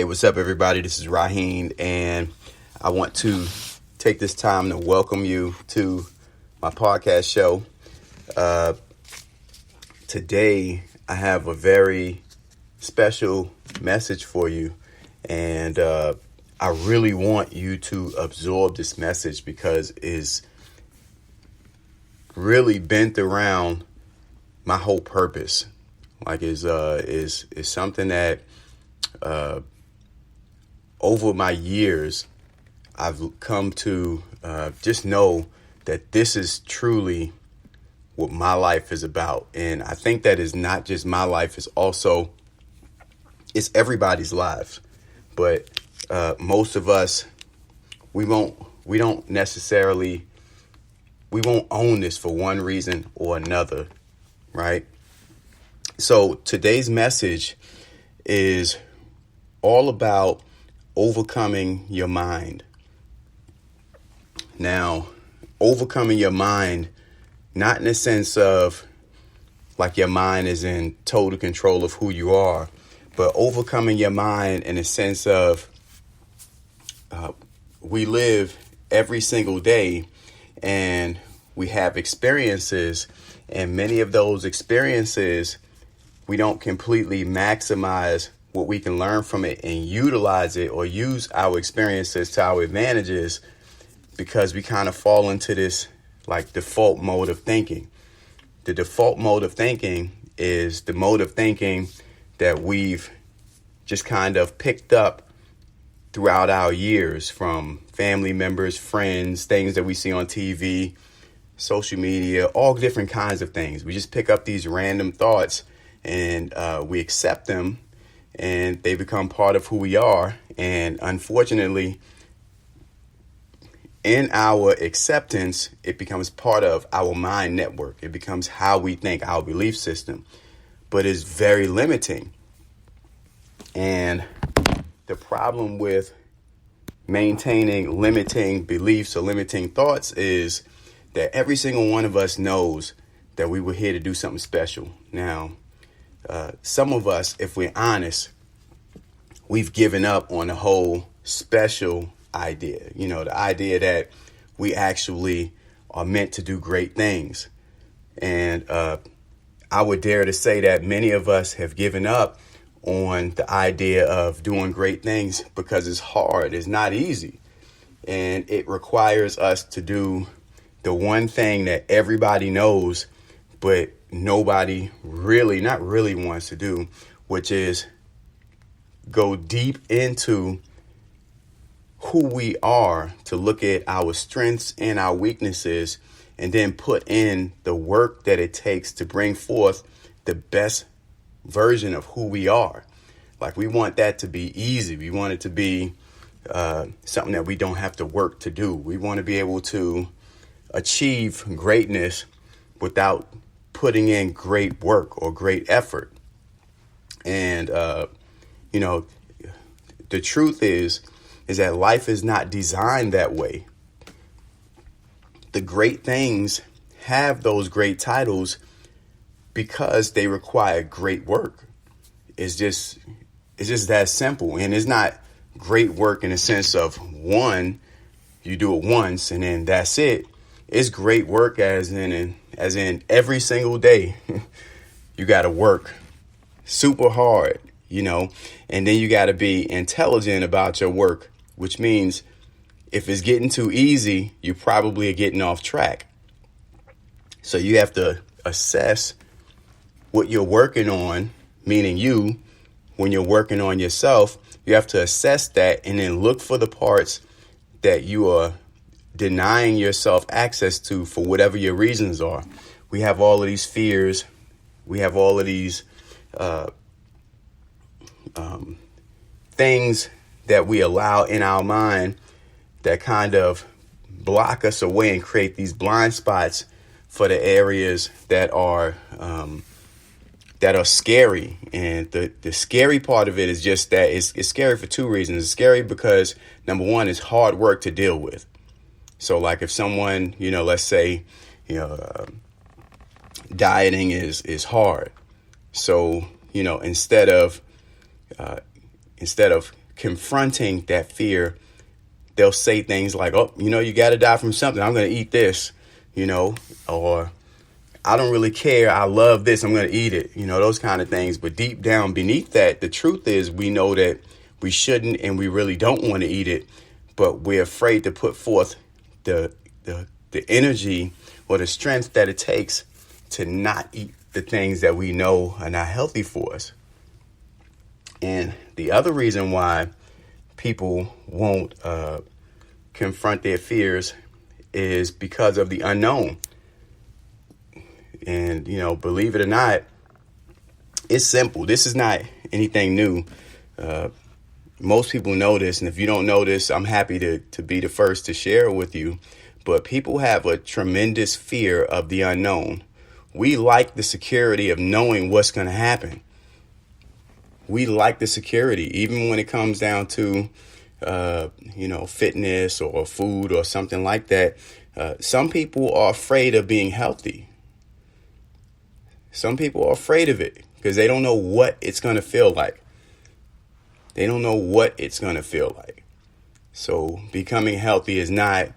Hey, what's up, everybody? This is Rahien, and I want to take this time to welcome you to my podcast show. Today, I have a very special message for you, and I really want you to absorb this message because it's really bent around my whole purpose. Like, is something that over my years, I've come to just know that this is truly what my life is about. And I think that is not just my life, it's everybody's lives. But most of us, we won't own this for one reason or another, right? So today's message is all about overcoming your mind. Now, overcoming your mind, not in the sense of like your mind is in total control of who you are, but overcoming your mind in a sense of we live every single day and we have experiences, and many of those experiences, we don't completely maximize what we can learn from it and utilize it or use our experiences to our advantages because we kind of fall into this like default mode of thinking. The default mode of thinking is the mode of thinking that we've just kind of picked up throughout our years from family members, friends, things that we see on TV, social media, all different kinds of things. We just pick up these random thoughts and we accept them, and they become part of who we are. And unfortunately, in our acceptance, it becomes part of our mind network. It becomes how we think, our belief system, but it's very limiting. And the problem with maintaining limiting beliefs or limiting thoughts is that every single one of us knows that we were here to do something special. Now, some of us, if we're honest, we've given up on the whole special idea. You know, the idea that we actually are meant to do great things. And I would dare to say that many of us have given up on the idea of doing great things because it's hard. It's not easy. And it requires us to do the one thing that everybody knows, but nobody not really wants to do, which is go deep into who we are, to look at our strengths and our weaknesses, and then put in the work that it takes to bring forth the best version of who we are. Like, we want that to be easy. We want it to be something that we don't have to work to do. We want to be able to achieve greatness without putting in great work or great effort. And, the truth is that life is not designed that way. The great things have those great titles because they require great work. It's just that simple. And it's not great work in the sense of you do it once and then that's it. It's great work as in every single day. You got to work super hard, and then you got to be intelligent about your work, which means if it's getting too easy, you probably are getting off track. So you have to assess what you're working on, meaning when you're working on yourself, you have to assess that and then look for the parts that you are denying yourself access to for whatever your reasons are. We have all of these fears. We have all of these things that we allow in our mind that kind of block us away and create these blind spots for the areas that are scary. And the scary part of it is just that it's scary for two reasons. It's scary because, number one, it's hard work to deal with. So like if someone, let's say, dieting is hard. So, instead of confronting that fear, they'll say things like, oh, you got to die from something. I'm going to eat this, or I don't really care. I love this. I'm going to eat it, those kind of things. But deep down beneath that, the truth is we know that we shouldn't and we really don't want to eat it. But we're afraid to put forth the energy or the strength that it takes to not eat the things that we know are not healthy for us. And the other reason why people won't confront their fears is because of the unknown. And, believe it or not, it's simple. This is not anything new. Most people know this. And if you don't know this, I'm happy to be the first to share it with you. But people have a tremendous fear of the unknown. We like the security of knowing what's going to happen. We like the security, even when it comes down to, fitness or food or something like that. Some people are afraid of being healthy. Some people are afraid of it because they don't know what it's going to feel like. They don't know what it's going to feel like. So becoming healthy is not,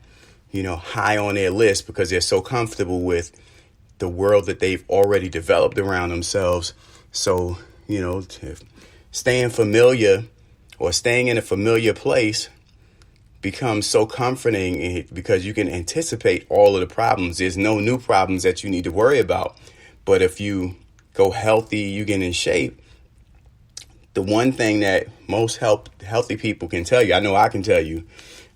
high on their list because they're so comfortable with the world that they've already developed around themselves. So, staying familiar or staying in a familiar place becomes so comforting because you can anticipate all of the problems. There's no new problems that you need to worry about. But if you go healthy, you get in shape. The one thing that most healthy people can tell you, I know I can tell you,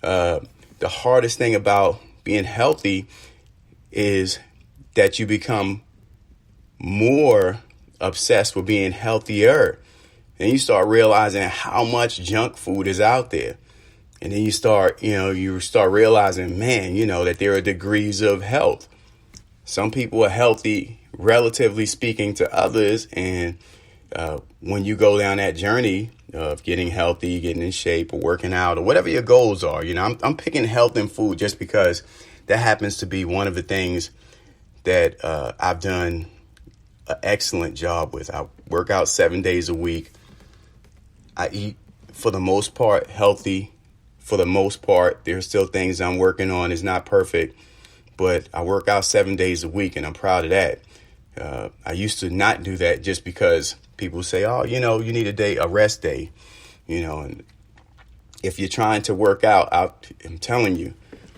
the hardest thing about being healthy is that you become more obsessed with being healthier. And you start realizing how much junk food is out there. And then you start realizing, man, that there are degrees of health. Some people are healthy, relatively speaking, to others. And when you go down that journey of getting healthy, getting in shape or working out or whatever your goals are, I'm picking health and food just because that happens to be one of the things that I've done an excellent job with. I work out 7 days a week. I eat, for the most part, healthy. For the most part, there's still things I'm working on. It's not perfect, but I work out 7 days a week, and I'm proud of that. I used to not do that just because people say, oh, you need a rest day, and if you're trying to work out, I'm telling you,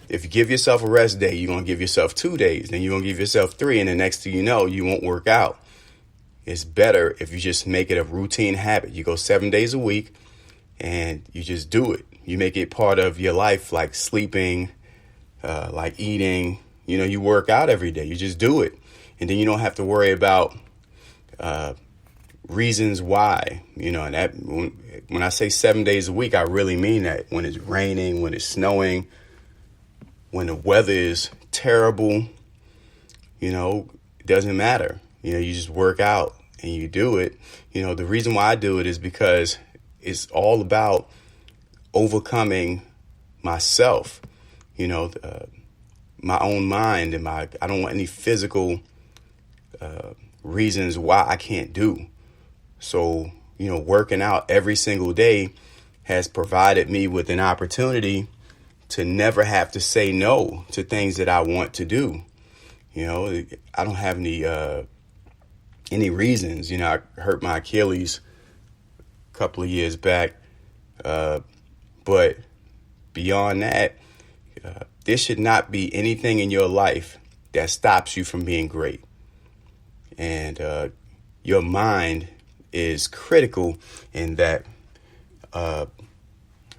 if you give yourself a rest day, you're going to give yourself 2 days, then you're going to give yourself 3. And the next thing you know, you won't work out. It's better if you just make it a routine habit. You go 7 days a week and you just do it. You make it part of your life, like sleeping, like eating. You work out every day. You just do it. And then you don't have to worry about reasons why, and that when I say 7 days a week, I really mean that. When it's raining, when it's snowing, when the weather is terrible, it doesn't matter. You just work out and you do it. The reason why I do it is because it's all about overcoming myself, my own mind and I don't want any physical reasons why I can't do. So, working out every single day has provided me with an opportunity to never have to say no to things that I want to do. I don't have any reasons. I hurt my Achilles a couple of years back. But beyond that, there should not be anything in your life that stops you from being great. And your mind is critical in that.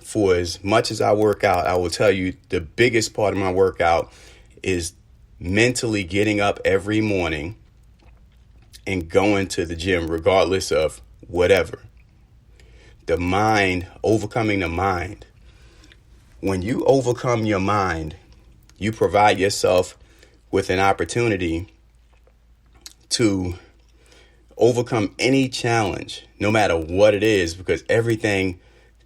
For as much as I work out, I will tell you the biggest part of my workout is mentally getting up every morning and going to the gym, regardless of whatever. The mind, overcoming the mind. When you overcome your mind, you provide yourself with an opportunity to overcome any challenge, no matter what it is, because everything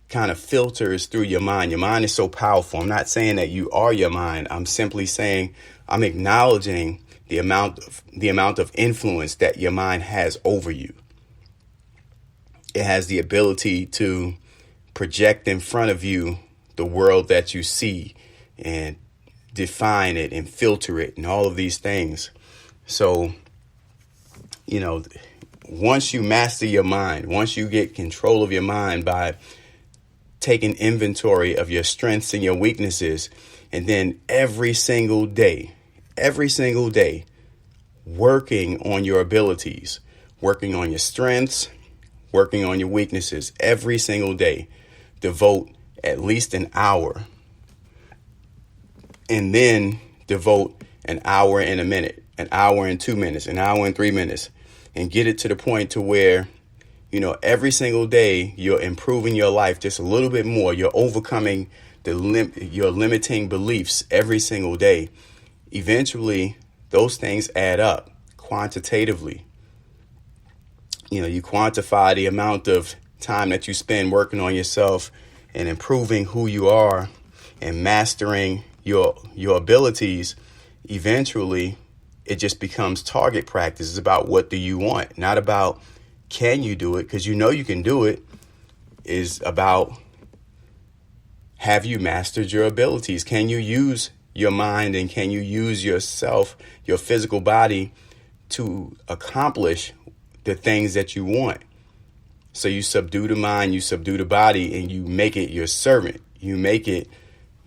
kind of filters through your mind. Your mind is so powerful. I'm not saying that you are your mind. I'm simply saying I'm acknowledging the amount of influence that your mind has over you. It has the ability to project in front of you the world that you see and define it and filter it and all of these things. So, once you master your mind, once you get control of your mind by taking inventory of your strengths and your weaknesses, and then every single day, working on your abilities, working on your strengths, working on your weaknesses every single day. Devote at least an hour, and then devote an hour and a minute, an hour and 2 minutes, an hour and 3 minutes, and get it to the point to where, every single day you're improving your life just a little bit more. You're overcoming your limiting beliefs every single day. Eventually, those things add up quantitatively. You quantify the amount of time that you spend working on yourself and improving who you are and mastering your abilities. Eventually, it just becomes target practice. It's about what do you want, not about can you do it, because you can do it. Is about, have you mastered your abilities? Can you use your mind, and can you use yourself, your physical body, to accomplish the things that you want? So you subdue the mind, you subdue the body, and you make it your servant. You make it,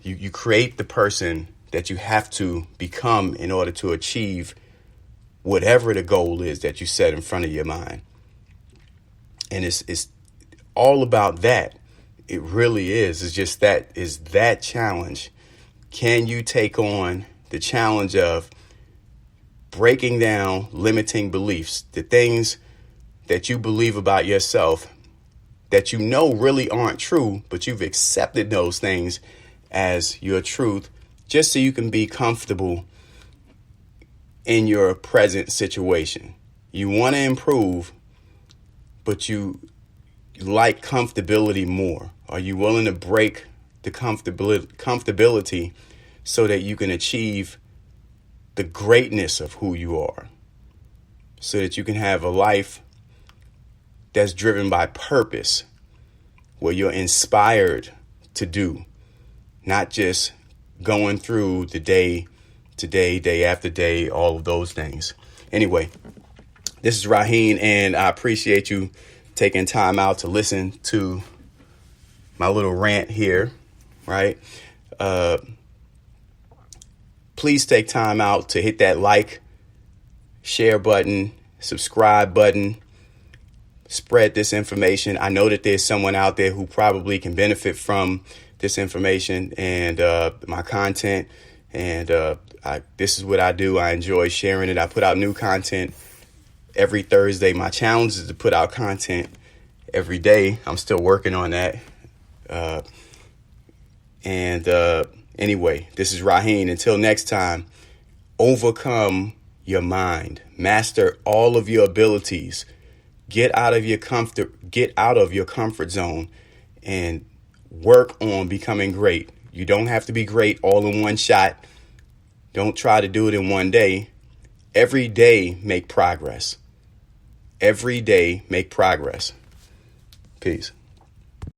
you create the person that you have to become in order to achieve whatever the goal is that you set in front of your mind. And it's all about that. It really is. It's just that challenge. Can you take on the challenge of breaking down limiting beliefs, the things that you believe about yourself that really aren't true, but you've accepted those things as your truth just so you can be comfortable in your present situation. You want to improve, but you like comfortability more. Are you willing to break the comfortability so that you can achieve the greatness of who you are, so that you can have a life that's driven by purpose, where you're inspired to do, not just going through the day to day after day, all of those things. Anyway, this is Rahien, and I appreciate you taking time out to listen to my little rant here, right? Please take time out to hit that like, share button, subscribe button, spread this information. I know that there's someone out there who probably can benefit from this information and my content. And this is what I do. I enjoy sharing it. I put out new content every Thursday. My challenge is to put out content every day. I'm still working on that. Anyway, this is Rahien. Until next time, overcome your mind. Master all of your abilities. Get out of your comfort zone and work on becoming great. You don't have to be great all in one shot. Don't try to do it in one day. Every day, make progress. Every day, make progress. Peace.